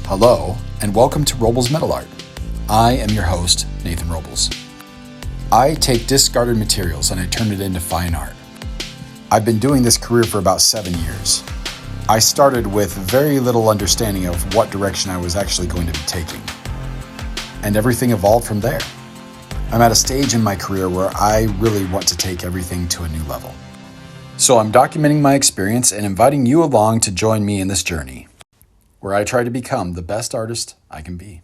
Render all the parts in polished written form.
Hello, and welcome to Robles Metal Art. I am your host, Nathan Robles. I take discarded materials and I turn it into fine art. I've been doing this career for about 7 years. I started with very little understanding of what direction I was actually going to be taking. And everything evolved from there. I'm at a stage in my career where I really want to take everything to a new level. So I'm documenting my experience and inviting you along to join me in this journey, where I try to become the best artist I can be.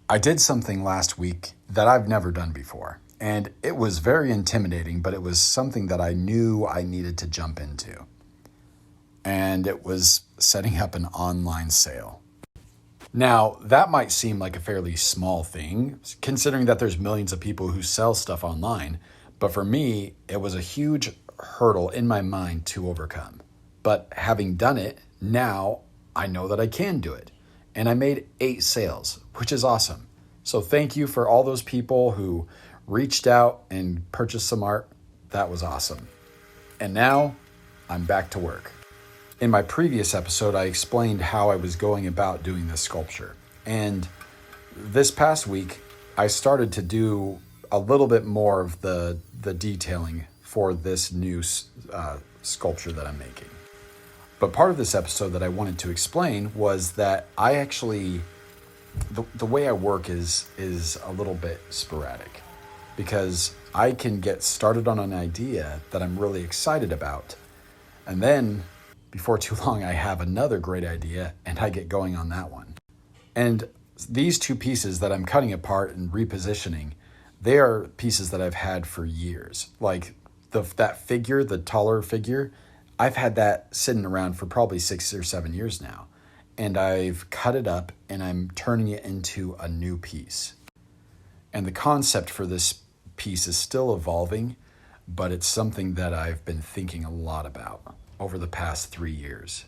I did something last week that I've never done before, and it was very intimidating, but it was something that I knew I needed to jump into. And it was setting up an online sale. Now, that might seem like a fairly small thing, considering that there's millions of people who sell stuff online, but for me, it was a huge hurdle in my mind to overcome. But having done it, now I know that I can do it. And I made 8 sales, which is awesome. So thank you for all those people who reached out and purchased some art. That was awesome. And now I'm back to work. In my previous episode, I explained how I was going about doing this sculpture. And this past week, I started to do a little bit more of the detailing for this new sculpture that I'm making. But part of this episode that I wanted to explain was that I actually, the way I work is a little bit sporadic, because I can get started on an idea that I'm really excited about, and then before too long I have another great idea and I get going on that one. And these 2 pieces that I'm cutting apart and repositioning, they are pieces that I've had for years. Like that figure, the taller figure, I've had that sitting around for probably 6 or 7 years now. And I've cut it up and I'm turning it into a new piece. And the concept for this piece is still evolving, but it's something that I've been thinking a lot about over the past 3 years.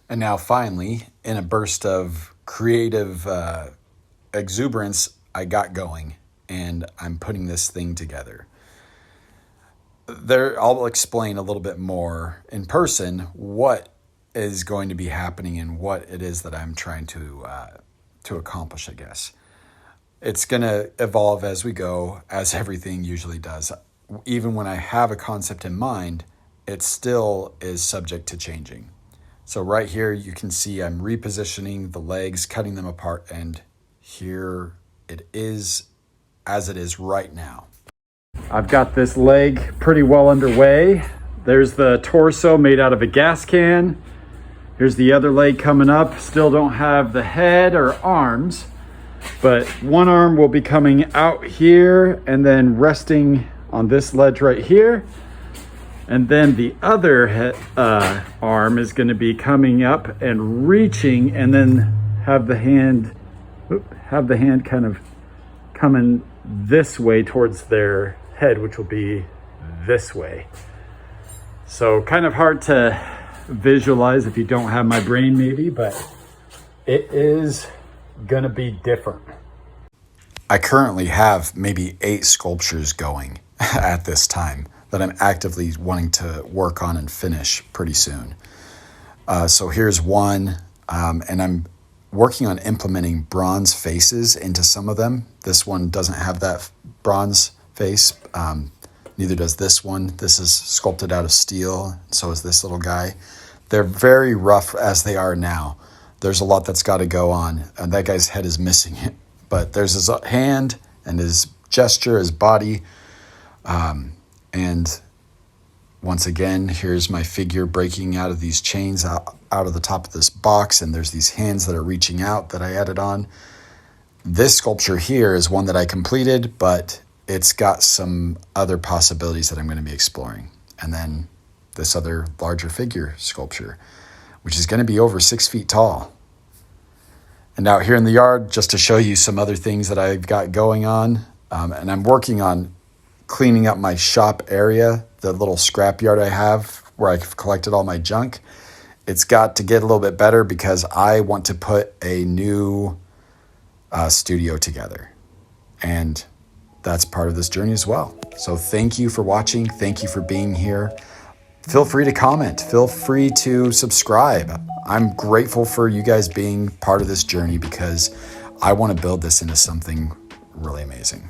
And now finally, in a burst of creative exuberance, I got going and I'm putting this thing together. I'll explain a little bit more in person what is going to be happening and what it is that I'm trying to accomplish, I guess. It's going to evolve as we go, as everything usually does. Even when I have a concept in mind, it still is subject to changing. So right here, you can see I'm repositioning the legs, cutting them apart, and here it is as it is right now. I've got this leg pretty well underway. There's the torso made out of a gas can. Here's the other leg coming up. Still don't have the head or arms, but one arm will be coming out here and then resting on this ledge right here. And then the other arm is going to be coming up and reaching, and then have the hand kind of coming this way towards their head, which will be this way. So kind of hard to visualize if you don't have my brain maybe, but it is gonna be different. I currently have maybe 8 sculptures going at this time that I'm actively wanting to work on and finish pretty soon. So here's one, and I'm working on implementing bronze faces into some of them. This one doesn't have that bronze face. Neither does this one. This is sculpted out of steel. So is this little guy. They're very rough as they are now. There's a lot that's got to go on. And that guy's head is missing it. But there's his hand and his gesture, his body. And once again, here's my figure breaking out of these chains out of the top of this box. And there's these hands that are reaching out that I added on. This sculpture here is one that I completed, but it's got some other possibilities that I'm going to be exploring. And then this other larger figure sculpture, which is going to be over 6 feet tall. And out here in the yard, just to show you some other things that I've got going on. And I'm working on cleaning up my shop area, the little scrap yard I have where I've collected all my junk. It's got to get a little bit better because I want to put a new studio together. And that's part of this journey as well. So thank you for watching. Thank you for being here. feel free to comment. Feel free to subscribe. I'm grateful for you guys being part of this journey because I want to build this into something really amazing.